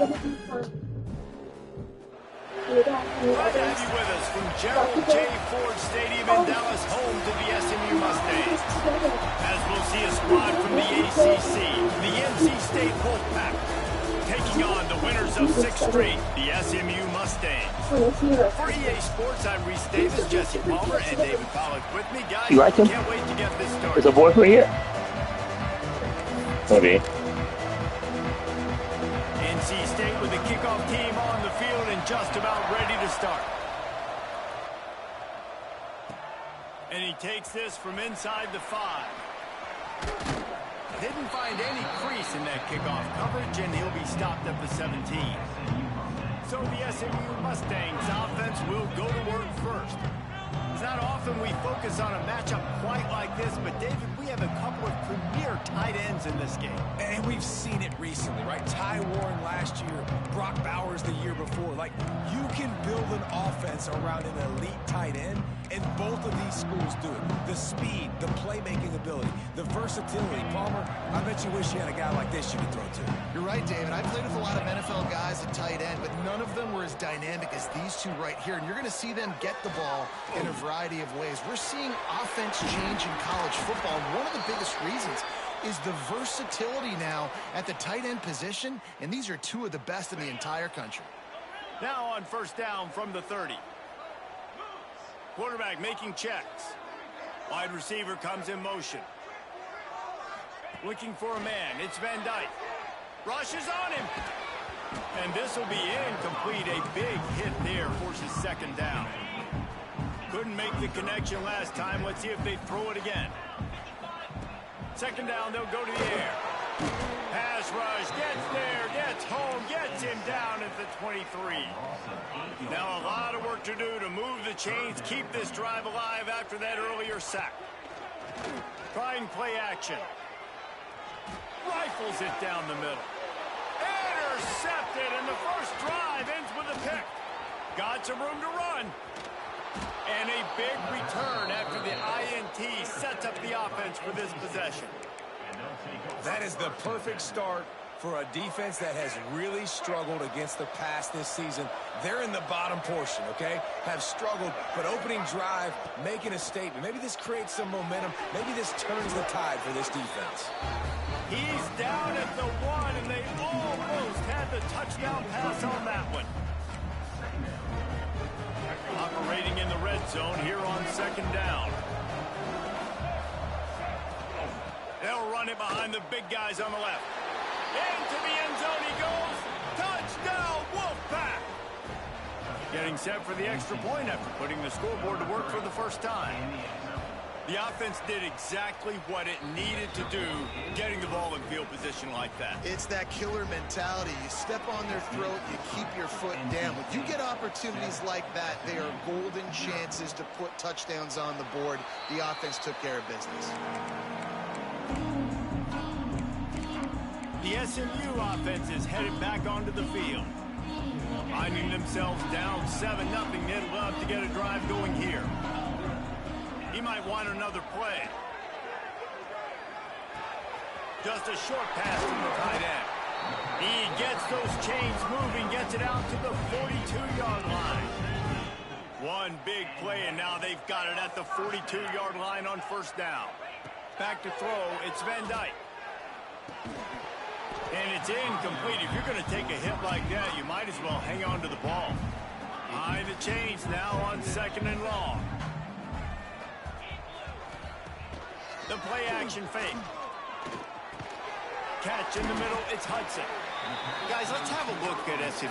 Glad to have you with us from Gerald J. Ford Stadium in Dallas, home to the SMU Mustangs. As we'll see a squad from the ACC, the NC State Wolfpack, taking on the winners of 6th straight, the SMU Mustangs. For EA Sports, I'm Reese Davis, Jesse Palmer, and David Pollack with me. Guys, you like him? Can't wait to get this started. There's a boyfriend here? Maybe. NC State with the kickoff team on the field and just about ready to start. And he takes this from inside the 5. Didn't find any crease in that kickoff coverage, and he'll be stopped at the 17. So the SMU Mustangs offense will go to work first. It's not often we focus on a matchup quite like this, but David, we have a couple of premier tight ends in this game. And we've seen it recently, right? Ty Warren last year, Brock Bowers the year before. Like, you can build an offense around an elite tight end, and both of these schools do it. The speed, the playmaking ability, the versatility. Palmer, I bet you wish you had a guy like this you could throw to. You're right, David. I played with a lot of NFL guys at tight end, but none of them were as dynamic as these two right here. And you're going to see them get the ball in a variety of ways. We're seeing offense change in college football, and one of the biggest reasons is the versatility now at the tight end position, and these are two of the best in the entire country. Now on first down from the 30. Quarterback making checks. Wide receiver comes in motion. Looking for a man. It's Van Dyke. Rushes on him. And this will be incomplete. A big hit there forces second down. Couldn't make the connection last time. Let's see if they throw it again. Second down, they'll go to the air. Pass rush, gets there, gets home, gets him down at the 23. Now a lot of work to do to move the chains, keep this drive alive after that earlier sack. Trying play action. Rifles it down the middle. Intercepted, and the first drive ends with a pick. Got some room to run. And a big return after the INT sets up the offense for this possession. That is the perfect start for a defense that has really struggled against the pass this season. They're in the bottom portion, okay? Have struggled, but opening drive, making a statement. Maybe this creates some momentum. Maybe this turns the tide for this defense. He's down at the 1, and they almost had the touchdown pass on that one. Operating in the red zone here on second down. They'll run it behind the big guys on the left. Into the end zone he goes. Touchdown, Wolfpack! Getting set for the extra point after putting the scoreboard to work for the first time. The offense did exactly what it needed to do, getting the ball in field position like that. It's that killer mentality. You step on their throat, you keep your foot down. When you get opportunities like that, they are golden chances to put touchdowns on the board. The offense took care of business. The SMU offense is headed back onto the field. Finding themselves down 7-0, they'd love to get a drive going here. He might want another play. Just a short pass to the tight end. He gets those chains moving, gets it out to the 42-yard line. One big play, and now they've got it at the 42-yard line on first down. Back to throw, it's Van Dyke. And it's incomplete. If you're going to take a hit like that, you might as well hang on to the ball. Behind the chains now on second and long. The play action fake. Catch in the middle, it's Hudson. Guys, let's have a look at SMU.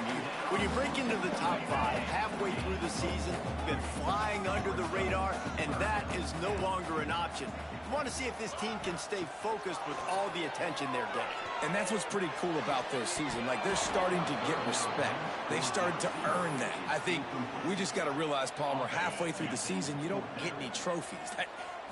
When you break into the top 5 halfway through the season, you've been flying under the radar, and that is no longer an option. You want to see if this team can stay focused with all the attention they're getting. And that's what's pretty cool about their season. Like, they're starting to get respect. They've started to earn that. I think we just got to realize, Palmer, halfway through the season, you don't get any trophies.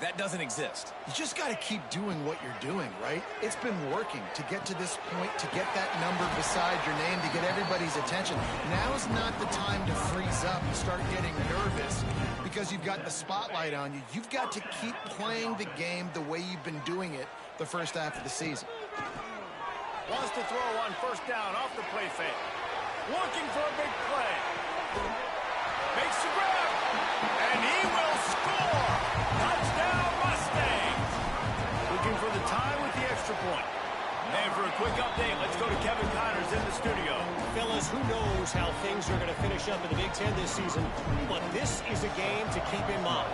That doesn't exist. You just got to keep doing what you're doing, right? It's been working to get to this point, to get that number beside your name, to get everybody's attention. Now is not the time to freeze up and start getting nervous because you've got the spotlight on you. You've got to keep playing the game the way you've been doing it the first half of the season. Wants to throw on first down off the play fake. Looking for a big play. Makes the grab. And he will score. Touchdown Mustangs. Looking for the tie with the extra point. And for a quick update, let's go to Kevin Connors in the studio. Fellas, who knows how things are going to finish up in the Big Ten this season, but this is a game to keep in mind.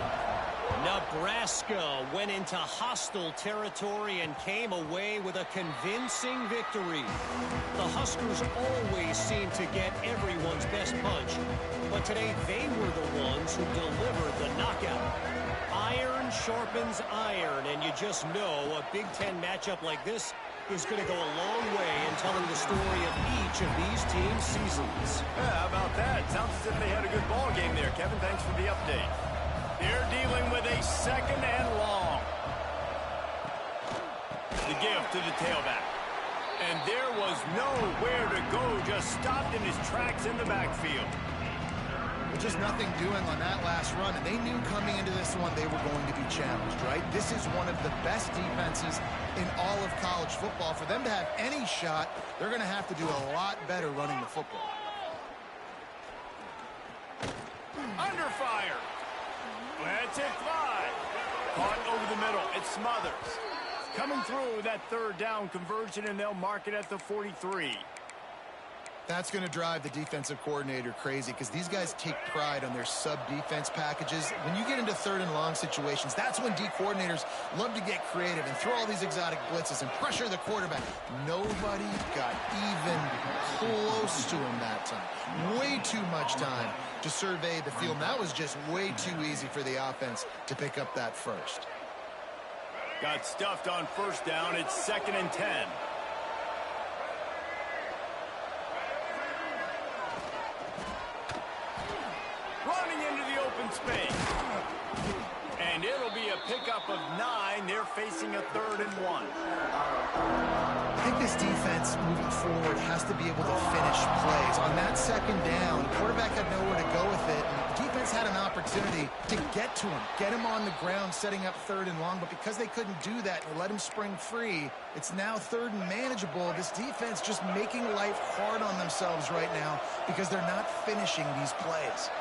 Nebraska went into hostile territory and came away with a convincing victory. The Huskers always seem to get everyone's best punch, but today they were the ones who delivered the knockout. Iron sharpens iron, and you just know a Big Ten matchup like this is going to go a long way in telling the story of each of these teams' seasons. Yeah, how about that? Sounds as if they had a good ball game there, Kevin. Thanks for the update. They're dealing with a second and long. The give to the tailback. And there was nowhere to go, just stopped in his tracks in the backfield. Just nothing doing on that last run, and they knew coming into this one they were going to be challenged, right? This is one of the best defenses in all of college football. For them to have any shot, they're going to have to do a lot better running the football. Under fire. Let's it fly. Caught over the middle. It smothers. Coming through that third down conversion, and they'll mark it at the 43. That's going to drive the defensive coordinator crazy because these guys take pride on their sub-defense packages. When you get into third and long situations, that's when D coordinators love to get creative and throw all these exotic blitzes and pressure the quarterback. Nobody got even close to him that time. Way too much time to survey the field. And that was just way too easy for the offense to pick up that first. Got stuffed on first down. It's 2nd and 10. Running into the open space. And it'll be a pickup of 9. They're facing a 3rd and 1. I think this defense moving forward has to be able to finish plays. On that second down, the quarterback had nowhere to go with it. And the defense had an opportunity to get to him, get him on the ground, setting up 3rd and long. But because they couldn't do that and let him spring free, it's now 3rd and manageable. This defense just making life hard on themselves right now because they're not finishing these plays.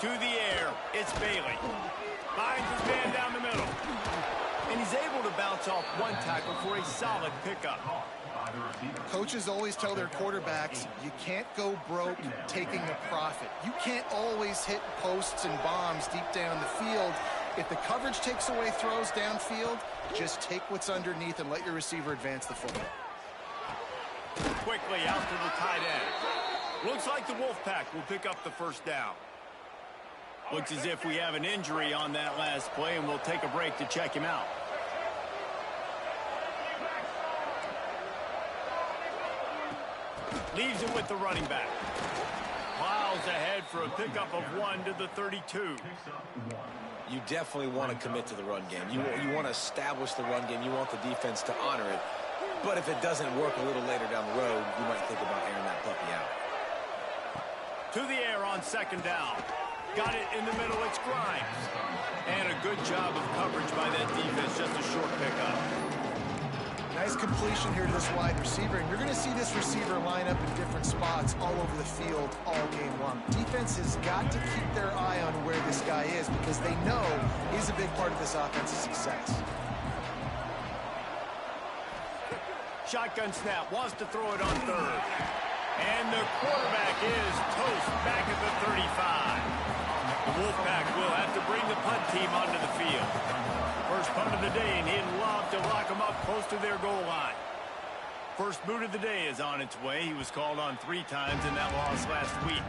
To the air, it's Bailey. Finds his man down the middle. And he's able to bounce off one tackle for a solid pickup. Coaches always tell their quarterbacks, you can't go broke taking a profit. You can't always hit posts and bombs deep down the field. If the coverage takes away throws downfield, just take what's underneath and let your receiver advance the football. Quickly out to the tight end. Looks like the Wolfpack will pick up the first down. Looks as if we have an injury on that last play, and we'll take a break to check him out. Leaves it with the running back. Plows ahead for a pickup of 1 to the 32. You definitely want to commit to the run game. You want to establish the run game. You want the defense to honor it. But if it doesn't work a little later down the road, you might think about airing that puppy out. To the air on 2nd down. Got it in the middle, it's Grimes. And a good job of coverage by that defense, just a short pickup. Nice completion here to this wide receiver, and you're going to see this receiver line up in different spots all over the field all game long. Defense has got to keep their eye on where this guy is because they know he's a big part of this offense's success. Shotgun snap, wants to throw it on 3rd. And the quarterback is toast back at the 35. The Wolfpack will have to bring the punt team onto the field. First punt of the day, and he'd love to lock them up close to their goal line. First boot of the day is on its way. He was called on 3 times in that loss last week.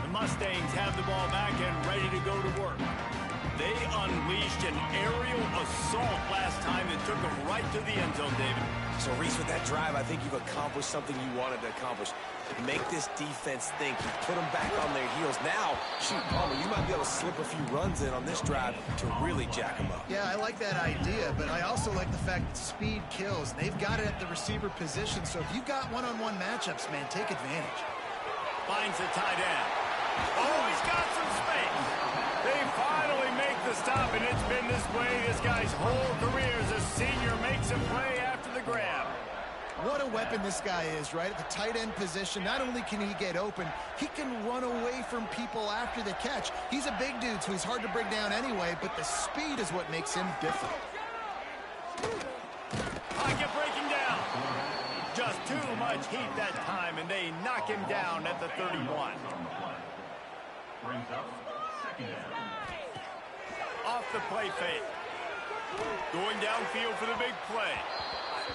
The Mustangs have the ball back and ready to go to work. They unleashed an aerial assault last time that took them right to the end zone, David. So, Reese, with that drive, I think you've accomplished something you wanted to accomplish. Make this defense think. You put them back on their heels. Now, shoot, Palmer, you might be able to slip a few runs in on this drive to really jack them up. Yeah, I like that idea, but I also like the fact that speed kills. They've got it at the receiver position, so if you've got one-on-one matchups, man, take advantage. Finds the tight end. Oh, he's got some space. They finally make the the stop, and it's been this way this guy's whole career as a senior makes a play after the grab. What a weapon this guy is, right? At the tight end position, not only can he get open, he can run away from people after the catch. He's a big dude, so he's hard to bring down anyway, but the speed is what makes him different. Pocket breaking down. Just too much heat that time, and they knock him down at the 31. Off the play fake. Going downfield for the big play.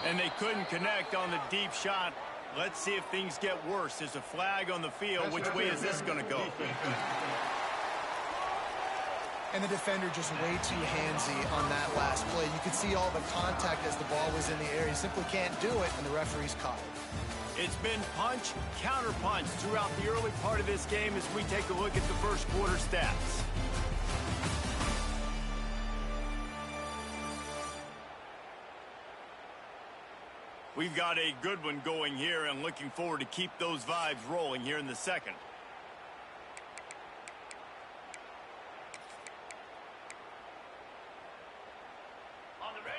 And they couldn't connect on the deep shot. Let's see if things get worse. There's a flag on the field. Which way is this going to go? And the defender just way too handsy on that last play. You could see all the contact as the ball was in the air. He simply can't do it, and the referee's caught it. It's been punch, counter punch throughout the early part of this game as we take a look at the first quarter stats. We've got a good one going here and looking forward to keep those vibes rolling here in the second.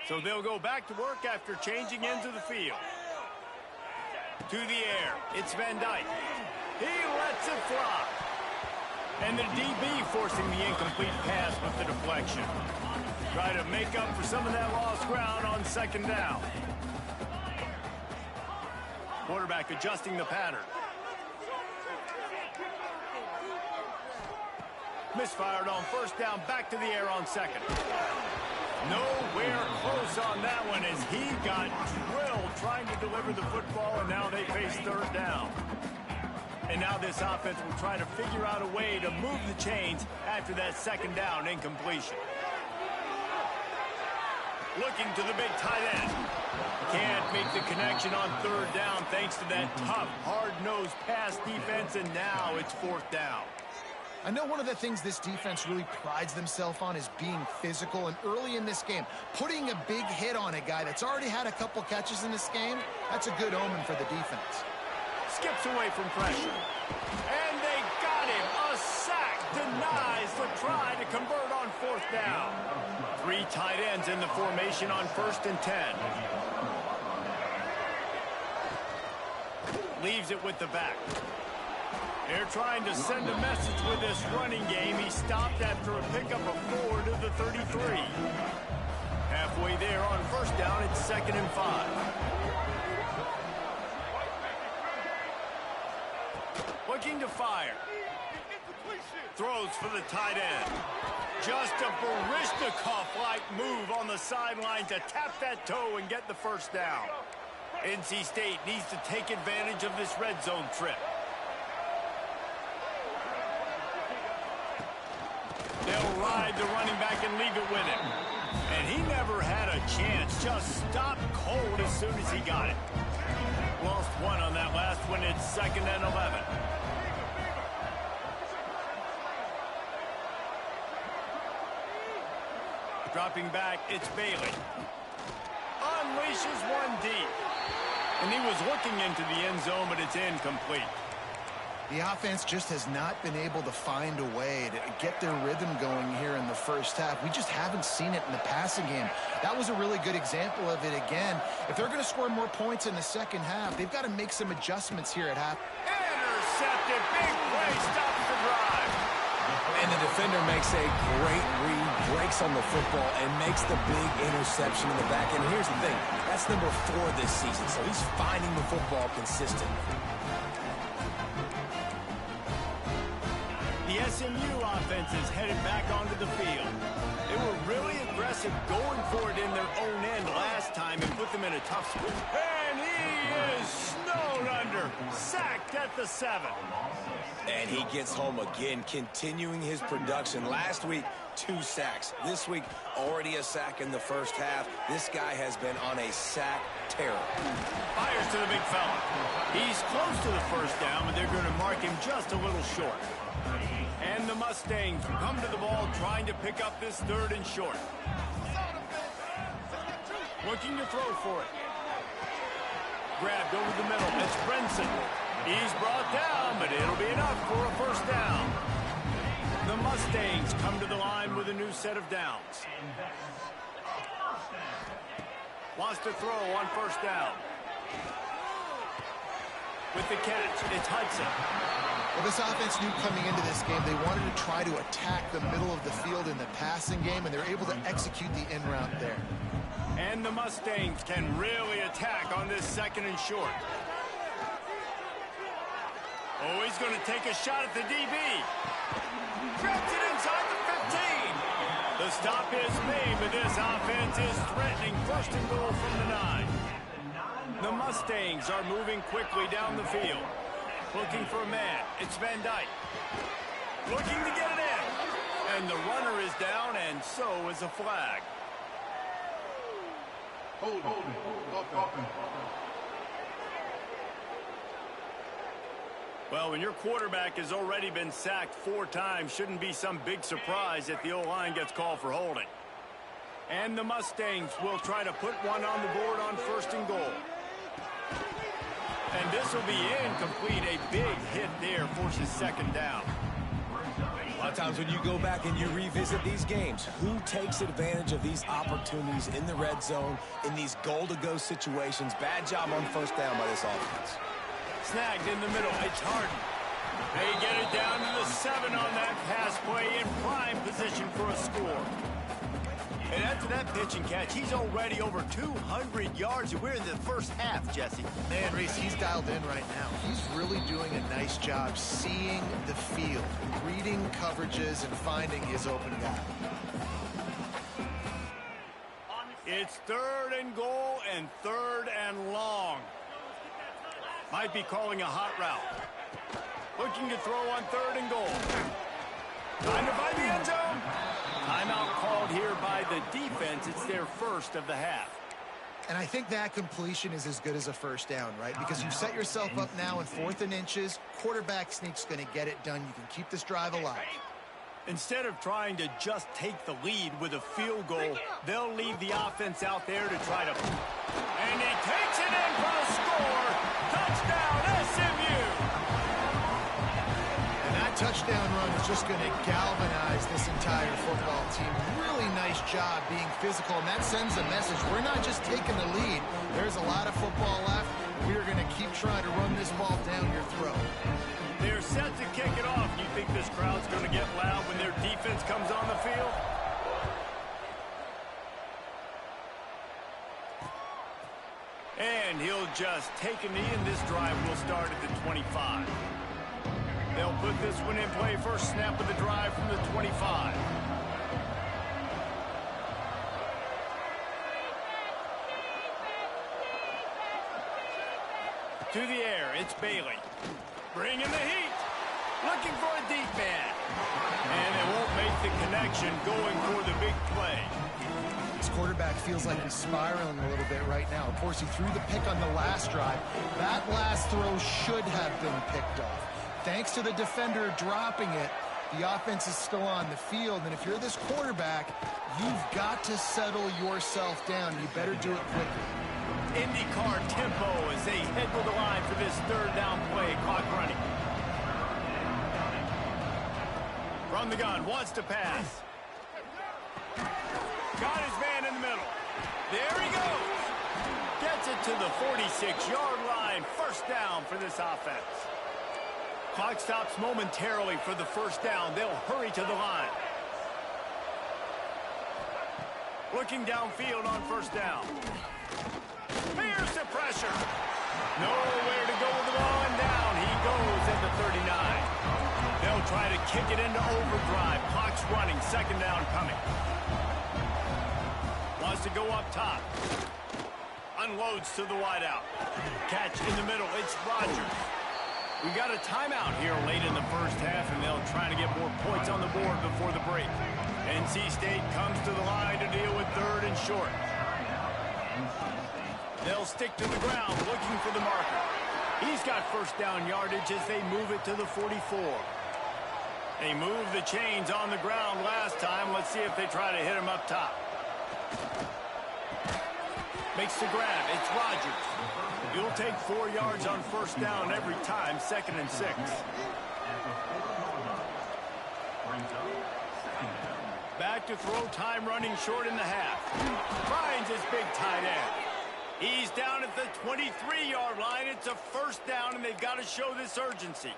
So they'll go back to work after changing into the field. To the air, it's Van Dyke. He lets it fly. And the DB forcing the incomplete pass with the deflection. Try to make up for some of that lost ground on second down. Quarterback adjusting the pattern. Misfired on first down, back to the air on second. Nowhere close on that one as he got drilled trying to deliver the football, and now they face third down. And now this offense will try to figure out a way to move the chains after that second down incompletion. Looking to the big tight end. Can't make the connection on third down thanks to that tough, hard-nosed pass defense, and now it's fourth down. I know one of the things this defense really prides themselves on is being physical, and early in this game, putting a big hit on a guy that's already had a couple catches in this game, that's a good omen for the defense. Skips away from pressure. And they got him. A sack denies the try to convert on fourth down. Three tight ends in the formation on 1st and 10. Leaves it with the back. They're trying to send a message with this running game. He stopped after a pickup of 4 to the 33. Halfway there on first down, it's 2nd and 5. Looking to fire. Throws for the tight end. Just a Baryshnikov-like move on the sideline to tap that toe and get the first down. NC State needs to take advantage of this red zone trip. They'll ride the running back and leave it with him. And he never had a chance. Just stopped cold as soon as he got it. Lost one on that last one. It's 2nd and 11. Dropping back, it's Bailey. Unleashes one deep. And he was looking into the end zone, but it's incomplete. The offense just has not been able to find a way to get their rhythm going here in the first half. We just haven't seen it in the passing game. That was a really good example of it again. If they're going to score more points in the second half, they've got to make some adjustments here at half. Intercepted. Big play. Stops the drive. And the defender makes a great read, breaks on the football, and makes the big interception in the back. And here's the thing. That's number 4 this season, so he's finding the football consistently. The SMU offense is headed back onto the field. They were really aggressive going for it in their own end last time and put them in a tough spot. And he is snowed under. Sacked at the 7. And he gets home again, continuing his production. Last week, 2 sacks. This week, already a sack in the first half. This guy has been on a sack tear. Fires to the big fella. He's close to the first down, but they're going to mark him just a little short. And the Mustangs come to the ball trying to pick up this 3rd and short. Looking to throw for it. Grabbed over the middle. It's Brinson. He's brought down, but it'll be enough for a first down. The Mustangs come to the line with a new set of downs. Wants to throw on first down. With the catch, it's Hudson. Well, this offense knew coming into this game they wanted to try to attack the middle of the field in the passing game, and they're able to execute the in route there. And the Mustangs can really attack on this second and short. Oh, he's going to take a shot at the DB. Grabs it inside the 15. The stop is made, but this offense is threatening first and goal from the 9. The Mustangs are moving quickly down the field. Looking for a man. It's Van Dyke. Looking to get it in. And the runner is down, and so is a flag. Hold it. Well, when your quarterback has already been sacked 4 times, shouldn't be some big surprise if the O-line gets called for holding. And the Mustangs will try to put one on the board on first and goal. And this will be incomplete. A big hit there forces second down. A lot of times when you go back and you revisit these games, who takes advantage of these opportunities in the red zone, in these goal-to-go situations? Bad job on first down by this offense. Snagged in the middle. It's Harden. They get it down to the 7 on that pass play in prime position for a score. And after that pitch and catch, he's already over 200 yards, and we're in the first half, Jesse. Man, Reese, he's dialed in right now. He's really doing a nice job seeing the field, reading coverages, and finding his open guy. It's 3rd and goal and 3rd and long. Might be calling a hot route. Looking to throw on 3rd and goal. Trying to find the end zone. Timeout called here by the defense. It's their first of the half. And I think that completion is as good as a first down, right? Because you set yourself up now in 4th and inches. Quarterback sneak's going to get it done. You can keep this drive alive. Instead of trying to just take the lead with a field goal, they'll leave the offense out there to try to... And he takes it in for the score. Touchdown, SMU! And that touchdown run is just going to galvanize this entire football team. Really nice job being physical, and that sends a message. We're not just taking the lead. There's a lot of football left. We're going to keep trying to run this ball down your throat. They're set to kick it off. You think this crowd's going to get loud when their defense comes on the field? And he'll just take a knee, and this drive will start at the 25. They'll put this one in play. First snap of the drive from the 25. To the air, it's Bailey. Bringing the heat. Looking for a deep man. And they won't make the connection, going for the big play. This quarterback feels like he's spiraling a little bit right now. Of course, he threw the pick on the last drive. That last throw should have been picked off. Thanks to the defender dropping it, the offense is still on the field. And if you're this quarterback, you've got to settle yourself down. You better do it quickly. IndyCar tempo as they head to the line for this 3rd down play. Clock running. From the gun, wants to pass. Got his man in the middle. There he goes. Gets it to the 46-yard line. First down for this offense. Clock stops momentarily for the first down. They'll hurry to the line. Looking downfield on first down. Here's the pressure. Nowhere to go with the ball, and down he goes at the 39. They'll try to kick it into overdrive. Clock's running. Second down coming. Wants to go up top. Unloads to the wideout. Catch in the middle. It's Rogers. We got a timeout here late in the first half, and they'll try to get more points on the board before the break. NC State comes to the line to deal with 3rd and short. They'll stick to the ground looking for the marker. He's got first down yardage as they move it to the 44. They moved the chains on the ground last time. Let's see if they try to hit him up top. Makes the grab. It's Rogers. You'll take 4 yards on first down every time. 2nd and 6. Back to throw, time running short in the half. Finds his big tight end. He's down at the 23-yard line. It's a first down, and they've got to show this urgency.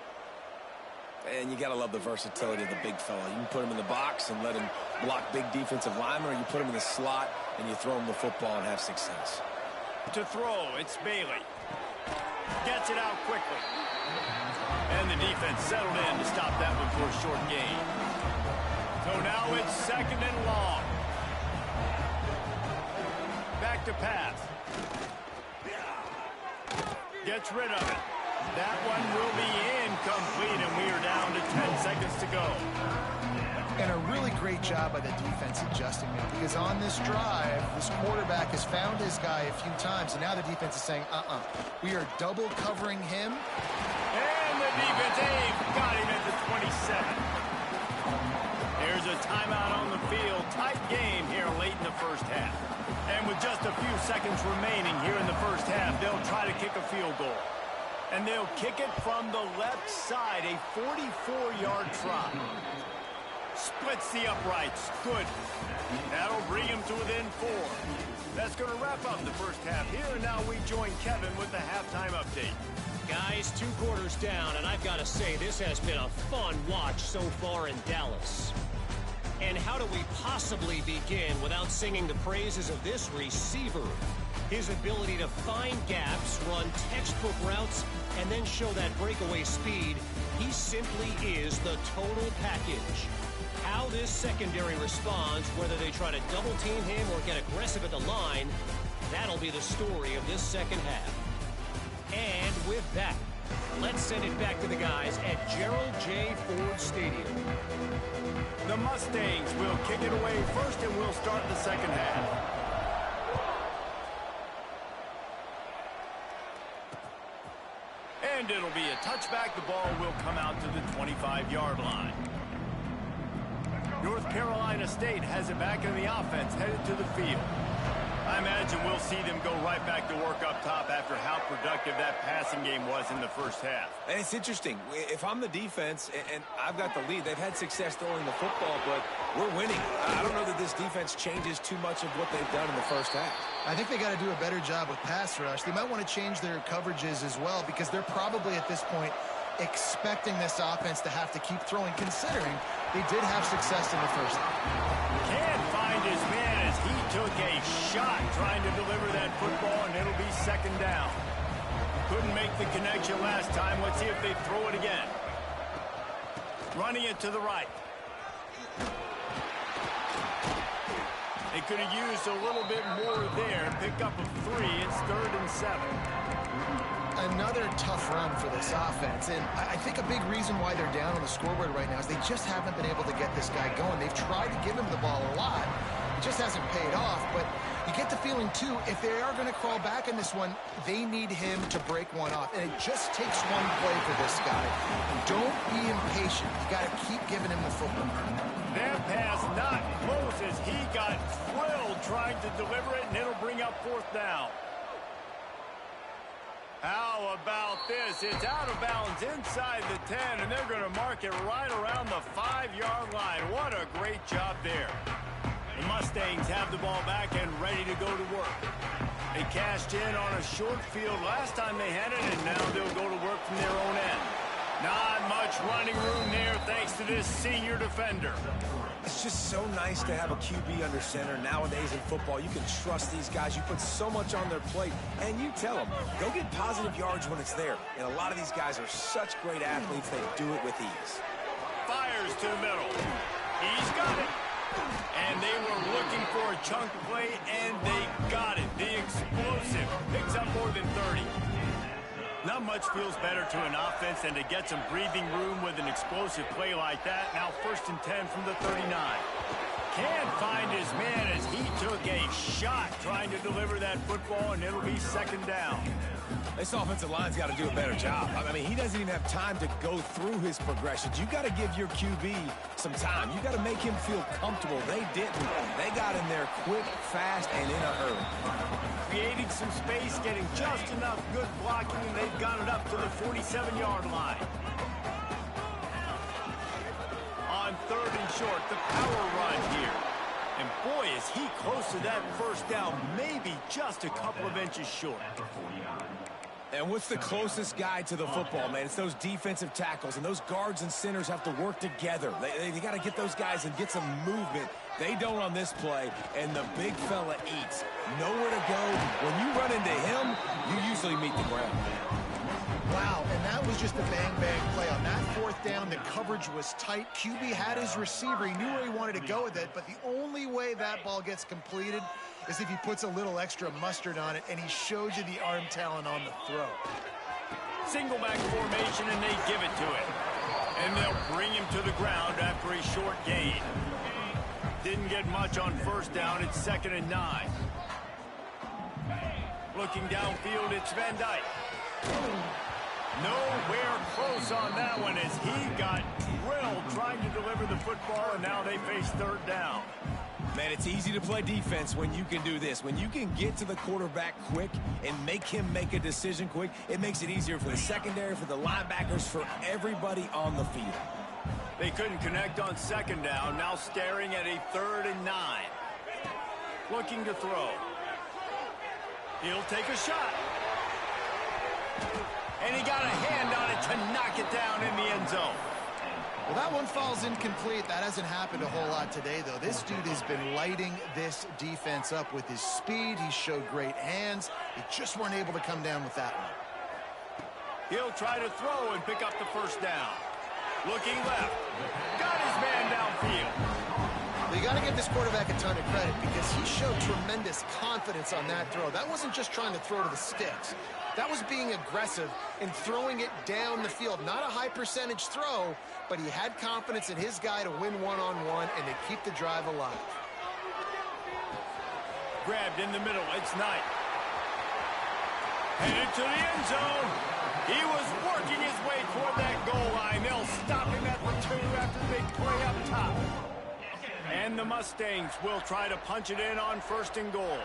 And you got to love the versatility of the big fella. You can put him in the box and let him block big defensive linemen, or you put him in the slot and you throw him the football and have success. To throw, it's Bailey. Gets it out quickly. And the defense settled in to stop that one for a short gain. So now it's second and long. Back to pass. Gets rid of it. That one will be incomplete, and we are down to 10 seconds to go. And a really great job by the defense adjusting now, because on this drive, this quarterback has found his guy a few times, and now the defense is saying, we are double covering him. And the defense, got him at the 27. There's a timeout on the field. Tight game here late in the first half. And with just a few seconds remaining here in the first half, they'll try to kick a field goal. And they'll kick it from the left side, a 44-yard try. Splits the uprights. Good. That'll bring him to within 4. That's going to wrap up the first half here. And now we join Kevin with the halftime update. Guys, 2 quarters down, and I've got to say, this has been a fun watch so far in Dallas. And how do we possibly begin without singing the praises of this receiver? His ability to find gaps, run textbook routes, and then show that breakaway speed. He simply is the total package. How this secondary responds, whether they try to double team him or get aggressive at the line, that'll be the story of this second half. And with that, let's send it back to the guys at Gerald J. Ford Stadium. The Mustangs will kick it away first, and we'll start the second half. And it'll be a touchback. The ball will come out to the 25-yard line. North Carolina State has it back in the offense, headed to the field. I imagine we'll see them go right back to work up top after how productive that passing game was in the first half. And it's interesting. If I'm the defense and I've got the lead, they've had success throwing the football, but we're winning. I don't know that this defense changes too much of what they've done in the first half. I think they got to do a better job with pass rush. They might want to change their coverages as well, because they're probably at this point expecting this offense to have to keep throwing, considering they did have success in the first half. Can't find his man as he took a shot trying to deliver that football, and it'll be second down. Couldn't make the connection last time. Let's see if they throw it again. Running it to the right. They could have used a little bit more there. Pick up a 3. It's 3rd and 7. Another tough run for this offense, and I think a big reason why they're down on the scoreboard right now is they just haven't been able to get this guy going. They've tried to give him the ball a lot. It just hasn't paid off, but you get the feeling, too, if they are going to crawl back in this one, they need him to break one off, and it just takes one play for this guy. Don't be impatient. You got to keep giving him the football. That pass not close as he got thrilled trying to deliver it, and it'll bring up 4th down. How about this? It's out of bounds inside the 10, and they're going to mark it right around the 5-yard line. What a great job there. The Mustangs have the ball back and ready to go to work. They cashed in on a short field last time they had it, and now they'll go to work from their own end. Not much running room there thanks to this senior defender. It's just so nice to have a QB under center. Nowadays in football, you can trust these guys. You put so much on their plate, and you tell them, go get positive yards when it's there. And a lot of these guys are such great athletes, they do it with ease. Fires to the middle. He's got it. And they were looking for a chunk play, and they got it. The explosive picks up more than 30. Not much feels better to an offense than to get some breathing room with an explosive play like that. Now 1st and 10 from the 39. Can't find his man as he took a shot trying to deliver that football, and it'll be 2nd down. This offensive line's got to do a better job. I mean, he doesn't even have time to go through his progressions. You got to give your QB some time. You got to make him feel comfortable. They didn't. They got in there quick, fast, and in a hurry. Creating some space, getting just enough good blocking, and they've got it up to the 47-yard line. On 3rd short. The power run here. And boy, is he close to that first down, maybe just a couple of inches short. And what's the closest guy to the football, man? It's those defensive tackles, and those guards and centers have to work together. They got to get those guys and get some movement. They don't on this play, and the big fella eats. Nowhere to go. When you run into him, you usually meet the ground. Wow, and that was just a bang-bang play. On that fourth down, the coverage was tight. QB had his receiver. He knew where he wanted to go with it, but the only way that ball gets completed is if he puts a little extra mustard on it, and he shows you the arm talent on the throw. Single back formation, and they give it to him. And they'll bring him to the ground after a short gain. Didn't get much on first down. It's 2nd and 9. Looking downfield, it's Van Dyke. Nowhere close on that one as he got drilled trying to deliver the football, and now they face 3rd down. Man, it's easy to play defense when you can do this. When you can get to the quarterback quick and make him make a decision quick, it makes it easier for the secondary, for the linebackers, for everybody on the field. They couldn't connect on 2nd down, now staring at a 3rd and 9. Looking to throw. He'll take a shot. And he got a hand on it to knock it down in the end zone. Well, that one falls incomplete. That hasn't happened a whole lot today, though. This dude has been lighting this defense up with his speed. He showed great hands. They just weren't able to come down with that one. He'll try to throw and pick up the first down. Looking left. Got his man downfield. Well, you got to give this quarterback a ton of credit because he showed tremendous confidence on that throw. That wasn't just trying to throw to the sticks. That was being aggressive and throwing it down the field. Not a high percentage throw, but he had confidence in his guy to win one-on-one and to keep the drive alive. Grabbed in the middle. It's Knight. Headed to the end zone. He was working his way toward that goal line. They'll stop him at the 2 after the big play up top. And the Mustangs will try to punch it in on 1st and goal.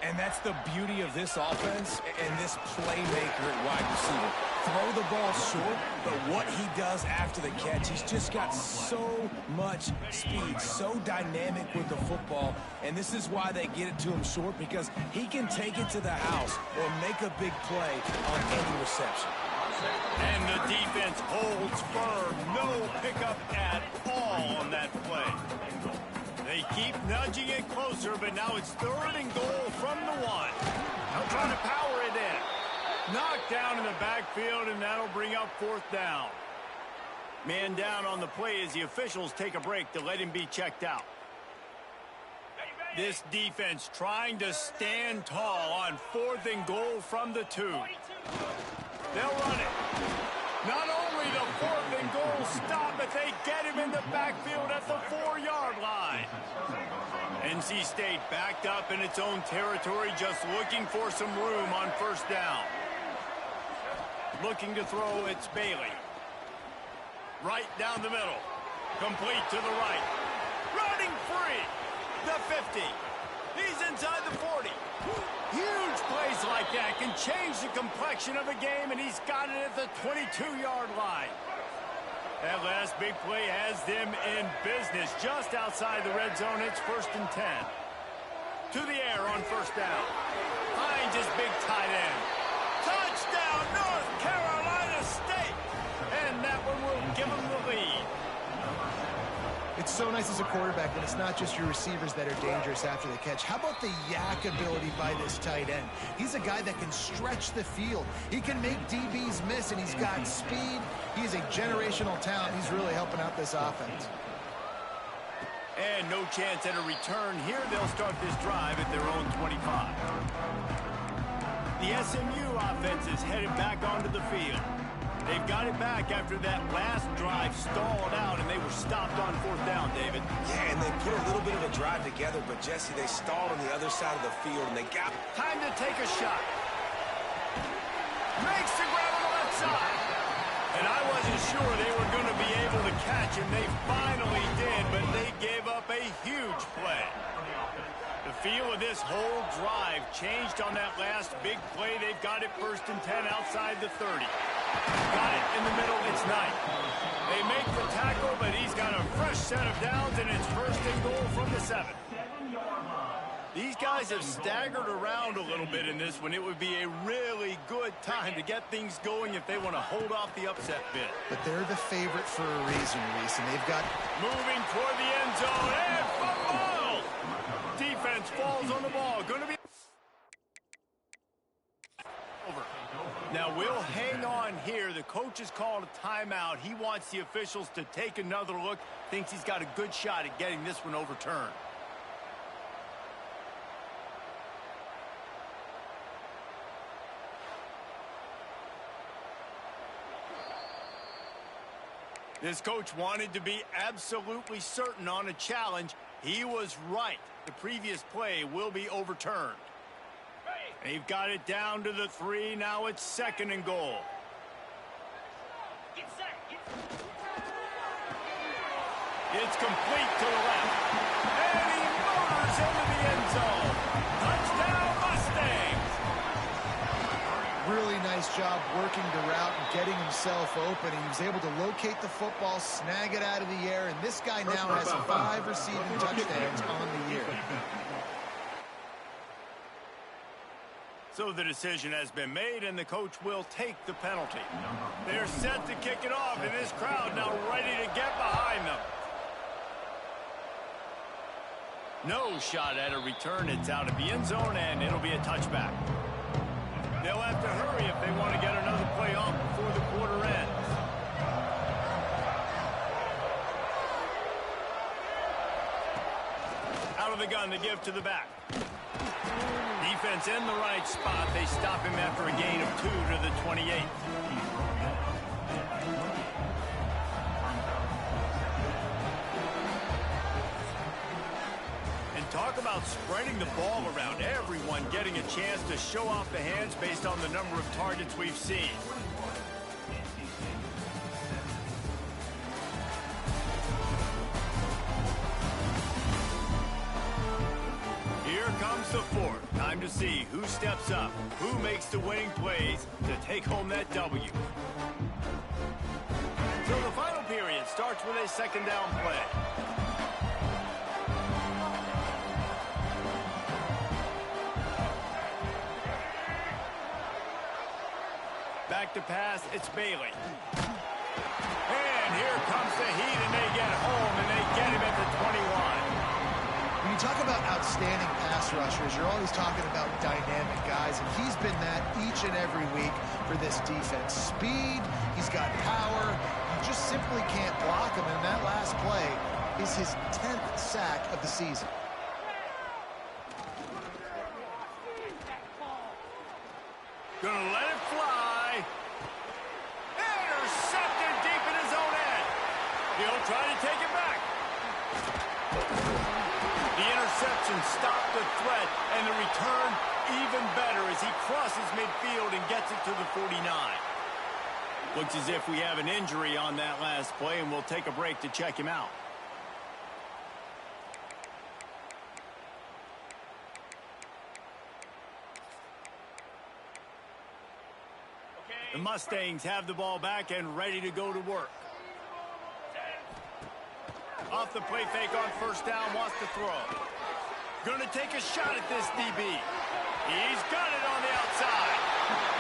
And that's the beauty of this offense and this playmaker at wide receiver. Throw the ball short, but what he does after the catch, he's just got so much speed, so dynamic with the football. And this is why they get it to him short, because he can take it to the house or make a big play on any reception. And the defense holds firm. No pickup at all on that play. They keep nudging it closer, but now it's 3rd and goal from the 1. Now trying to power it in. Knocked down in the backfield, and that'll bring up 4th down. Man down on the play as the officials take a break to let him be checked out. This defense trying to stand tall on 4th and goal from the 2. They'll run it. Not only the 4th and goal stop, but they get him in the backfield at the 4-yard line. NC State backed up in its own territory, just looking for some room on 1st down. Looking to throw, it's Bailey. Right down the middle. Complete to the right. Running free. The 50. He's inside the 40. Huge plays like that can change the complexion of a game, and he's got it at the 22-yard line. That last big play has them in business just outside the red zone. It's 1st and 10. To the air on 1st down. Finds his big tight end. Touchdown, North Carolina State! And that one will give him the lead. It's so nice as a quarterback when it's not just your receivers that are dangerous after the catch. How about the yak ability by this tight end? He's a guy that can stretch the field. He can make DBs miss, and he's got speed. He's a generational talent. He's really helping out this offense. And no chance at a return here. They'll start this drive at their own 25. The SMU offense is headed back onto the field. They've got it back after that last drive stalled out, and they were stopped on 4th down, David. Yeah, and they put a little bit of a drive together, but, Jesse, they stalled on the other side of the field, and they got... Time to take a shot. Makes the grab on the left side. And I wasn't sure they were going to be able to catch him. They finally did, but they gave up a huge play. The feel of this whole drive changed on that last big play. They've got it 1st and 10 outside the 30. Got it in the middle. It's Knight. They make the tackle, but he's got a fresh set of downs, and it's first and goal from the 7. These guys have staggered around a little bit in this one. It would be a really good time to get things going if they want to hold off the upset bid. But they're the favorite for a reason, Reese, and they've got... Moving toward the end zone, and fumble! Defense falls on the ball. Going to be... over. Now, we'll hang on here. The coach has called a timeout. He wants the officials to take another look. Thinks he's got a good shot at getting this one overturned. This coach wanted to be absolutely certain on a challenge. He was right. The previous play will be overturned. They've got it down to the 3. Now it's second and goal. It's complete to the left. And he motors into the end zone. Touchdown, Mustangs! Really nice job working the route and getting himself open. He was able to locate the football, snag it out of the air, and this guy now has 5 receiving touchdowns on the year. So the decision has been made, and the coach will take the penalty. They're set to kick it off, and this crowd now ready to get behind them. No shot at a return. It's out of the end zone, and it'll be a touchback. They'll have to hurry if they want to get another play off before the quarter ends. Out of the gun to give to the back. Defense in the right spot. They stop him after a gain of 2 to the 28. And talk about spreading the ball around. Everyone getting a chance to show off the hands based on the number of targets we've seen. Comes the 4th. Time to see who steps up, who makes the winning plays to take home that W. So the final period starts with a second down play. Back to pass, it's Bailey. And here comes the heat, and they get home, and they get him at the 21. When you talk about outstanding pass rushers, you're always talking about dynamic guys, and he's been that each and every week for this defense. Speed, he's got power, you just simply can't block him, and that last play is his 10th sack of the season. Gonna let it fly. Intercepted deep in his own end. He'll try to take it back. The interception stopped the threat, and the return even better as he crosses midfield and gets it to the 49. Looks as if we have an injury on that last play, and we'll take a break to check him out. The Mustangs have the ball back and ready to go to work. Off the play fake on first down, wants to throw. Gonna take a shot at this DB. He's got it on the outside.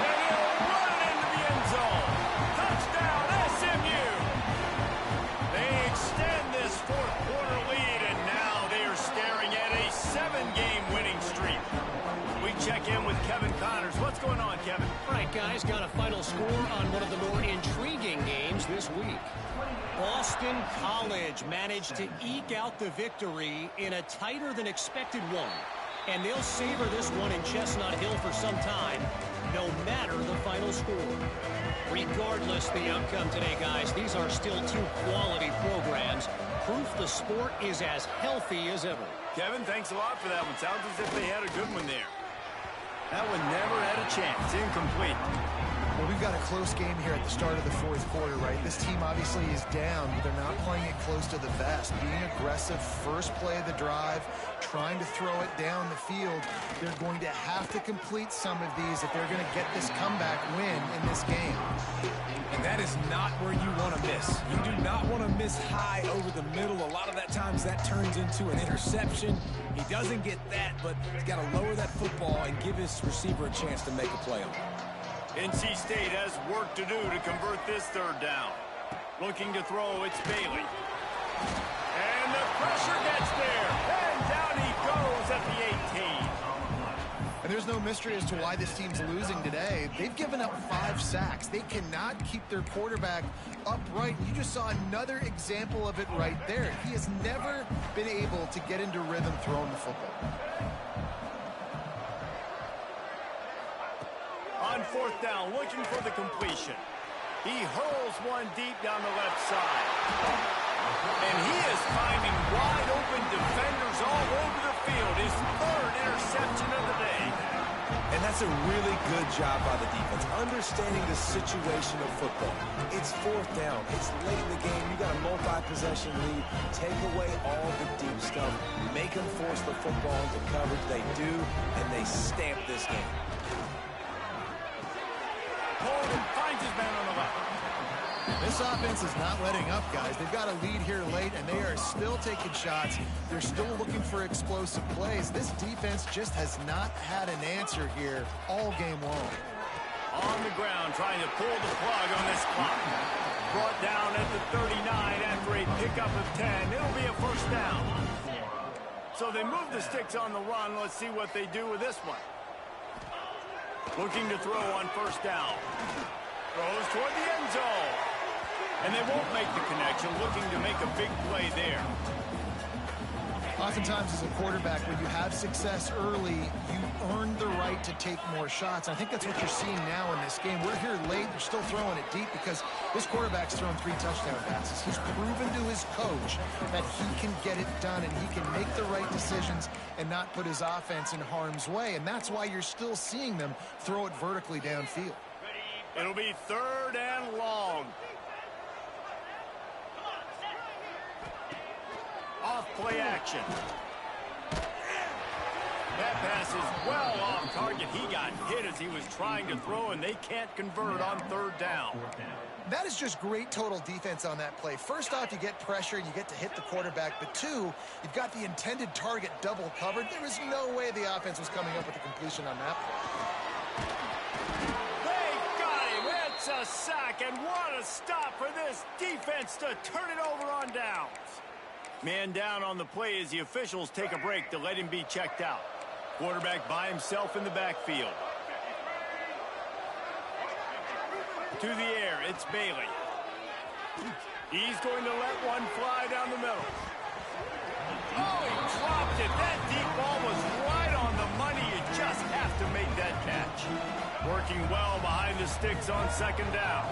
And he'll run it into the end zone. Touchdown, SMU! They extend this 4th quarter lead, and now they are staring at a 7-game winning streak. We check in with Kevin Connors. What's going on, Kevin? All right, guys, got a final score on one of the more intriguing games this week. Boston College managed to eke out the victory in a tighter-than-expected one. And they'll savor this one in Chestnut Hill for some time, no matter the final score. Regardless the outcome today, guys, these are still 2 quality programs. Proof the sport is as healthy as ever. Kevin, thanks a lot for that one. Sounds as if they had a good one there. That one never had a chance. Incomplete. Well, we've got a close game here at the start of the fourth quarter, right? This team obviously is down, but they're not playing it close to the vest. Being aggressive, first play of the drive, trying to throw it down the field. They're going to have to complete some of these if they're going to get this comeback win in this game. And that is not where you want to miss. You do not want to miss high over the middle. A lot of that times that turns into an interception. He doesn't get that, but he's got to lower that football and give his receiver a chance to make a play on it. NC State has work to do to convert this third down. Looking to throw, it's Bailey. And the pressure gets there. And down he goes at the 18. And there's no mystery as to why this team's losing today. They've given up 5 sacks. They cannot keep their quarterback upright. You just saw another example of it right there. He has never been able to get into rhythm throwing the football. On fourth down, looking for the completion. He hurls one deep down the left side. And he is finding wide open defenders all over the field. His third interception of the day. And that's a really good job by the defense, understanding the situation of football. It's fourth down. It's late in the game. You got a multi-possession lead. Take away all the deep stuff. Make them force the football into coverage. They do, and they stamp this game. Holden finds his man on the left. This offense is not letting up, guys. They've got a lead here late, and they are still taking shots. They're still looking for explosive plays. This defense just has not had an answer here all game long. On the ground, trying to pull the plug on this clock. Brought down at the 39 after a pickup of 10. It'll be a first down. So they move the sticks on the run. Let's see what they do with this one. Looking to throw on first down. Throws toward the end zone. And they won't make the connection, looking to make a big play there. Oftentimes as a quarterback, when you have success early, you earn the right to take more shots. I think that's what you're seeing now in this game. We're here late. They're still throwing it deep because this quarterback's thrown 3 touchdown passes. He's proven to his coach that he can get it done and he can make the right decisions and not put his offense in harm's way. And that's why you're still seeing them throw it vertically downfield. It'll be third and long. Off play action. That pass is well off target. He got hit as he was trying to throw, and they can't convert on third down. That is just great total defense on that play. First off, you get pressure and you get to hit the quarterback. But 2, you've got the intended target double covered. There is no way the offense was coming up with a completion on that play. They got him. It's a sack, and what a stop for this defense to turn it over on downs. Man down on the play as the officials take a break to let him be checked out. Quarterback by himself in the backfield. To the air, it's Bailey. He's going to let one fly down the middle. Oh, he dropped it. That deep ball was right on the money. You just have to make that catch. Working well behind the sticks on second down.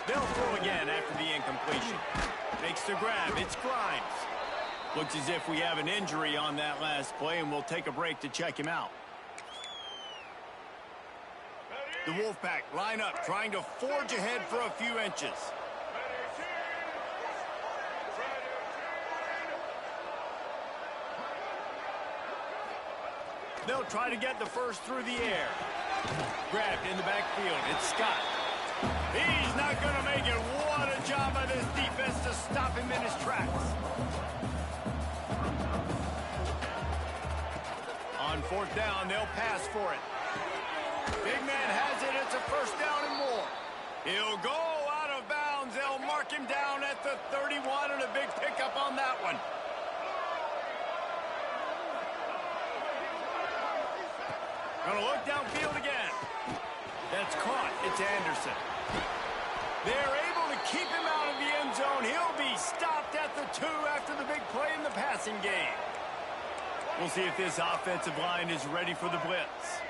They'll throw again after the incompletion. Makes the grab. It's Grimes. Looks as if we have an injury on that last play, and we'll take a break to check him out. The Wolfpack line up, trying to forge ahead for a few inches. They'll try to get the first through the air. Grabbed in the backfield. It's Scott. He's not going to make it. What a job by this defense to stop him in his tracks. On fourth down, they'll pass for it. Big man has it. It's a first down and more. He'll go out of bounds. They'll mark him down at the 31, and a big pickup on that one. Gonna look downfield again. That's caught. It's Anderson. They're able to keep him out of the end zone. He'll be stopped at the 2 after the big play in the passing game. We'll see if this offensive line is ready for the blitz.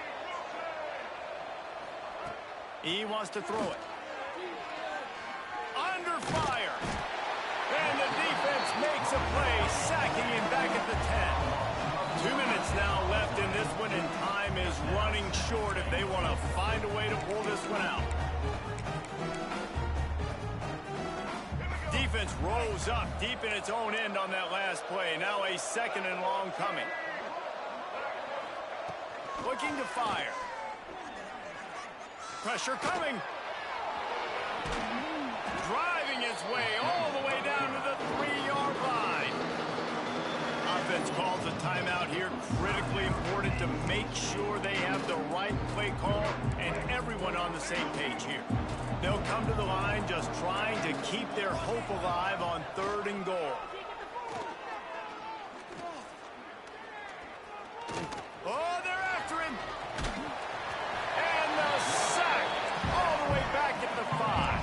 He wants to throw it. Under fire. And the defense makes a play, sacking him back at the 10. 2 minutes now left in this one, and time is running short if they want to find a way to pull this one out. Defense rose up deep in its own end on that last play. Now a 2nd and long coming. Looking to fire. Pressure coming. Driving its way all the way down to the 3-yard line. Offense calls a timeout here. Critically important to make sure they have the right play call and everyone on the same page here. They'll come to the line just trying to keep their hope alive on 3rd and goal. Oh, they're after him. And the sack all the way back at the 5.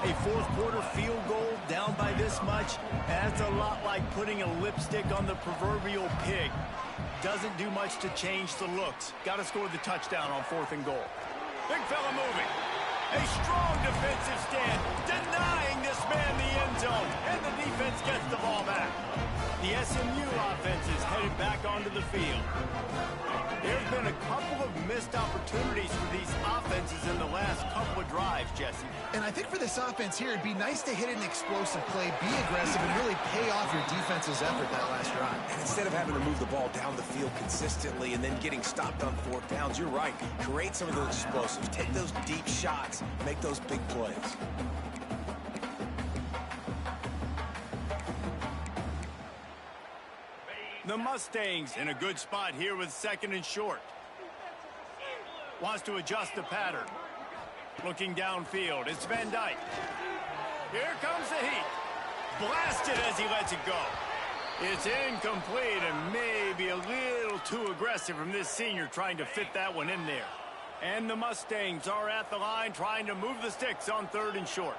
A 4th quarter field goal down by this much, that's a lot like putting a lipstick on the proverbial pig. Doesn't do much to change the looks. Got to score the touchdown on 4th and goal. Big fella moving. A strong defensive stand, denying this man the end zone, and the defense gets the ball back. The SMU offense is headed back onto the field. There's been a couple of missed opportunities for these offenses in the last couple of drives, Jesse. And I think for this offense here, it'd be nice to hit an explosive play, be aggressive, and really pay off your defense's effort that last drive. And instead of having to move the ball down the field consistently and then getting stopped on 4th downs, you're right. Create some of those explosives. Take those deep shots. Make those big plays. The Mustangs in a good spot here with 2nd and short. Wants to adjust the pattern. Looking downfield, it's Van Dyke. Here comes the heat. Blasted as he lets it go. It's incomplete and maybe a little too aggressive from this senior trying to fit that one in there. And the Mustangs are at the line trying to move the sticks on 3rd and short.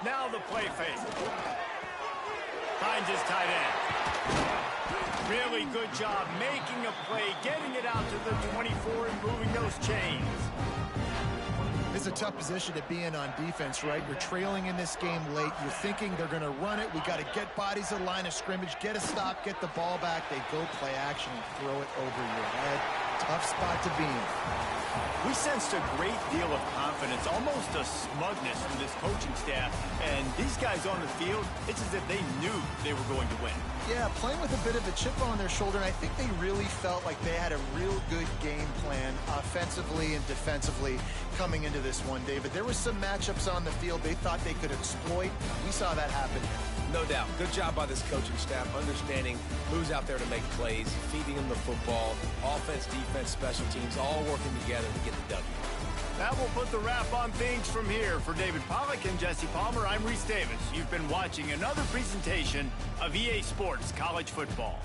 Now the play fake. Finds his tight end. Really good job making a play, getting it out to the 24 and moving those chains. It's a tough position to be in on defense, right? You're trailing in this game late. You're thinking they're going to run it. We got to get bodies to the line of scrimmage, get a stop, get the ball back. They go play action and throw it over your head. Tough spot to be in. We sensed a great deal of confidence, almost a smugness from this coaching staff. And these guys on the field, it's as if they knew they were going to win. Yeah, playing with a bit of a chip on their shoulder, and I think they really felt like they had a real good game plan offensively and defensively coming into this one, David. There were some matchups on the field they thought they could exploit. We saw that happen. No doubt. Good job by this coaching staff, understanding who's out there to make plays, feeding them the football, offense, defense, special teams, all working together to get the W. That will put the wrap on things from here. For David Pollack and Jesse Palmer, I'm Reese Davis. You've been watching another presentation of EA Sports College Football.